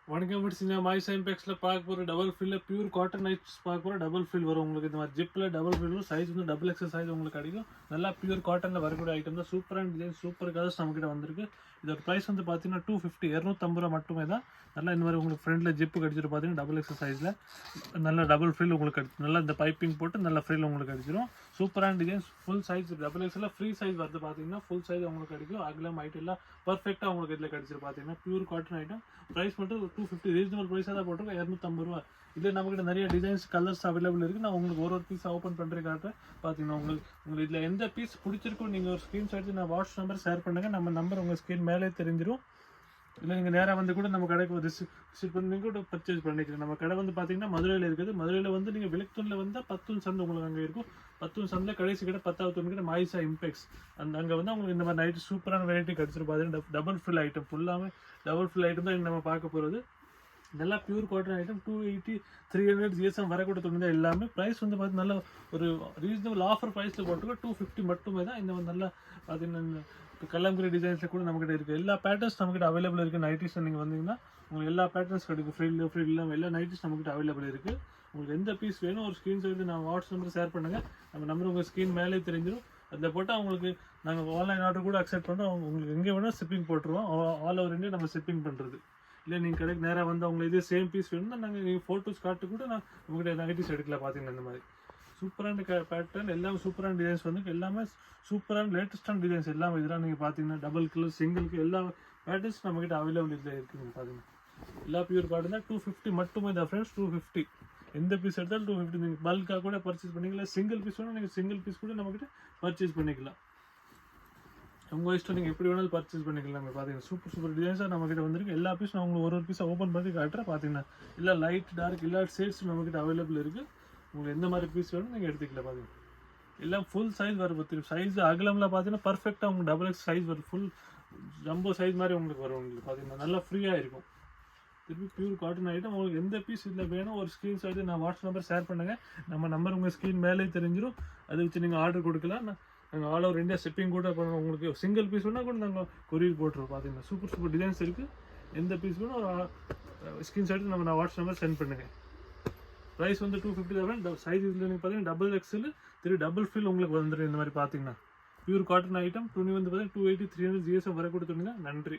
வணக்கம் முடிச்சுங்க மாய்ஸ் இம்பெக்ஸில் பார்க்க போகிற double fill pure cotton nights பார்க்க போகிற டபுள் ஃபில் வரும் உங்களுக்கு. இந்த மாதிரி ஜிப்பில் டபுள் ஃபில் சைஸ் வந்து டபுள் எக்ஸல் சைஸ் உங்களுக்கு கிடைக்கும். நல்லா பியூர் காட்டனில் வரக்கூடிய ஐட்டம் தான். சூப்பரான டிசைன், சூப்பர் கலர்ஸ் நம்மக்கிட்ட வந்திருக்கு. இதோட ப்ரைஸ் வந்து பார்த்தீங்கன்னா 250 250 ரூபா மட்டுமே தான். நல்லா இந்த மாதிரி உங்களுக்கு ஃப்ரண்ட்டில் ஜிப்பு கடிச்சிட்டு பார்த்தீங்கன்னா டபுள் எக்ஸல் சைஸில் நல்லா டபுள் ஃபில் உங்களுக்கு கிடைக்கும். நல்லா இந்த பைப்பிங் போட்டு நல்லா ஃப்ரில் உங்களுக்கு கிடைச்சிடும். சூப்பரான டிசைன்ஸ், ஃபுல் சைஸ் டபுள் எக்ஸில் ஃப்ரீ சைஸ் வருது பார்த்தீங்கன்னா ஃபுல் சைஸ் உங்களுக்கு கிடைக்கும். அகலம் ஹைட் எல்லாம் பர்ஃபெக்டாக உங்களுக்கு இதில் கிடைச்சிரு பார்த்தீங்கன்னா பியூர் காட்டன் ஐட்டம். ப்ரைஸ் மட்டும் 250 ரீசனபிள் ப்ரைஸாக தான் போட்டிருக்கோம். 250 ரூபா. இதில் நம்மகிட்ட நிறைய டிசைன்ஸ் கலர்ஸ் அவைலபிள் இருக்குது. நான் உங்களுக்கு ஒரு பீஸ் ஓப்பன் பண்ணுறேன் காட்டுறேன் பார்த்தீங்கன்னா. உங்களுக்கு இதில் எந்த பீஸ் பிடிச்சிருக்கோ நீங்கள் ஒரு ஸ்க்ரீன்ஷாட் எடுத்து நான் வாட்ஸ்அப் நம்பர் ஷேர் பண்ணுங்கள். நம்ம நம்பர் உங்கள் ஸ்க்ரீன் மேலே தெரிஞ்சிடும். இல்லை நீங்கள் நேராக வந்து கூட நம்ம கடைக்கு விசிட் பண்ணி கூட பர்ச்சேஸ் பண்ணிக்கலாம். நம்ம கடை வந்து பார்த்தீங்கன்னா மதுரையில் இருக்குது. மதுரையில் வந்து நீங்கள் விளக்குத்தூணில் வந்தால் 10 சந்தை உங்களுக்கு அங்கே இருக்கும். 10 சந்தையில் கடைசி கடை 10வது தூண் கடை மாய்ஸா இம்பெக்ஸ். அங்கே வந்து உங்களுக்கு இந்த மாதிரி நைட்டு சூப்பரான வெரைட்டி கிடச்சிரு பார்த்தீங்கன்னா டபுள் ஃபில் ஐட்டம். ஃபுல்லாகவே டபுள் ஃபில் ஐட்டம் தான் நம்ம பார்க்க போகிறது. நல்லா பியூர் காட்டன் ஐட்டம். 280 300 GSM வரக்கூட துணி எல்லாமே. ப்ரைஸ் வந்து பார்த்தீங்கன்னா நல்ல ஒரு ரீசனபிள் ஆஃபர் ப்ரைஸில் போட்டுருக்கோம். 250 மட்டுமே தான். இந்த நல்லா பார்த்தீங்கன்னா கலம்கரி டிசைன்ஸில் கூட நம்மகிட்ட இருக்குது. எல்லா பேட்டர்ன்ஸ் நம்மகிட்ட அவைலபிள் இருக்குது. நைட்டிஸ் நீங்கள் வந்தீங்கன்னா உங்களுக்கு எல்லா பேட்டர்ன்ஸ் கிடைக்கும். ஃப்ரீ இல்லாமல் எல்லா நைட்டிஸ் நம்மகிட்ட அவைலபிள் இருக்குது. உங்களுக்கு எந்த பீஸ் வேணும் ஒரு ஸ்க்ரீன்ஷாட் எடுத்து நான் வாட்ஸ்அப் நம்பர் ஷேர் பண்ணுங்கள். நம்ம நம்பர் உங்கள் ஸ்க்ரீன் மேலே தெரிஞ்சிடும். அதில் போட்டால் உங்களுக்கு நாங்கள் ஆன்லைன் ஆர்டர் கூட அக்செப்ட் பண்ணுறோம். உங்களுக்கு எங்கே வேணால் ஷிப்பிங் போட்டுருவோம். ஆல் ஓவர் இந்தியா நம்ம ஷிப்பிங் பண்ணுறது. இல்லை நீங்கள் கடைக்கு நேராக வந்து அவங்க இதே சேம் பீஸ் வேணும்னா நாங்கள் நீங்கள் ஃபோட்டோஸ் காட்டு கூட நான் உங்கள்கிட்ட நைட்டிஸ் எடுக்கலாம் பார்த்தீங்கன்னா. இந்த மாதிரி சூப்பரான பேட்டர்ன் எல்லாமே சூப்பரான டிசைன்ஸ் வந்து எல்லாமே சூப்பரான லேட்டஸ்டான டிசைன்ஸ் எல்லாமே இதெல்லாம் நீங்கள் பார்த்தீங்கன்னா டபுள் கலர் சிங்கிளுக்கு எல்லா பேட்டர்ன்ஸ் நம்மகிட்ட அவைலபிள் இதில் இருக்குதுங்க பார்த்தீங்கன்னா. எல்லா பியூர் காட்டன் தான். 250 மட்டுமே தான் ஃப்ரெண்ட்ஸ். 250 எந்த பீஸ் எடுத்தாலும் 250. நீங்கள் பல்காக கூட பர்ச்சேஸ் பண்ணிக்கலாம். சிங்கிள் பீஸ் வேணும் நீங்கள் சிங்கிள் பீஸ் கூட நம்மகிட்ட பர்ச்சேஸ் பண்ணிக்கலாம். உங்கள் இஷ்டம், நீங்கள் எப்படி வேணாலும் பர்ச்சேஸ் பண்ணிக்கலாம். நம்ம பார்த்தீங்கன்னா சூப்பர் டிசைன்ஸாக நம்மகிட்ட வந்திருக்கு. எல்லா பீஸும் நான் உங்களுக்கு ஒரு பீஸாக ஓப்பன் பண்ணி காட்டுறேன் பார்த்தீங்கன்னா. இல்லை லைட் டார்க் எல்லா ஷேட்ஸ் நம்மகிட்ட அவைலபிள் இருக்குது. உங்களுக்கு எந்த மாதிரி பீஸ் வேணும் நீங்கள் எடுத்துக்கலாம். பார்த்தீங்கன்னா எல்லாம் ஃபுல் சைஸ் வரும். சைஸ் அகலம்லாம் பார்த்தீங்கன்னா பர்ஃபெக்டாக உங்களுக்கு டபுள் எக்ஸ் சைஸ் வரும். ஃபுல் ஜம்போ சைஸ் மாதிரி உங்களுக்கு வரும். உங்களுக்கு பார்த்தீங்கன்னா நல்லா ஃப்ரீயாக இருக்கும். திருப்பி பியூர் காட்டன் ஐட்டம். உங்களுக்கு எந்த பீஸ் இதில் வேணும் ஒரு ஸ்க்ரீன்ஷாட் நான் வாட்ஸ்அப் நம்பர் ஷேர் பண்ணுங்கள். நம்ம நம்பர் உங்கள் ஸ்க்ரீன் மேலே தெரிஞ்சிடும். அதை வச்சு நீங்கள் ஆர்டர் கொடுக்கலாம். நாங்கள் ஆல் ஓவர் இந்தியா ஷிப்பிங் கூட பண்ணுவோம். உங்களுக்கு சிங்கிள் பீஸ் வேணால் கூட நாங்கள் கொரியர் போட்டுருவோம். பார்த்தீங்கன்னா சூப்பர் டிசைன்ஸ் இருக்குது. எந்த பீஸ் வேணும் ஒரு ஸ்க்ரீன்ஷாட் நான் வாட்ஸ்அப் நம்பர் சென்ட் பண்ணுங்கள். ப்ரைஸ் வந்து 250 தான். சைஸ் இதில் நீங்கள் பார்த்தீங்கன்னா டபுள் எக்ஸல் டபுள் ஃபில் உங்களுக்கு வந்துடும். இந்த மாதிரி பார்த்தீங்கன்னா பியூர் காட்டன் ஐட்டம். துணி வந்து பார்த்தீங்கன்னா 280 300 GSM வரக்கூட துணி தான். நன்றி.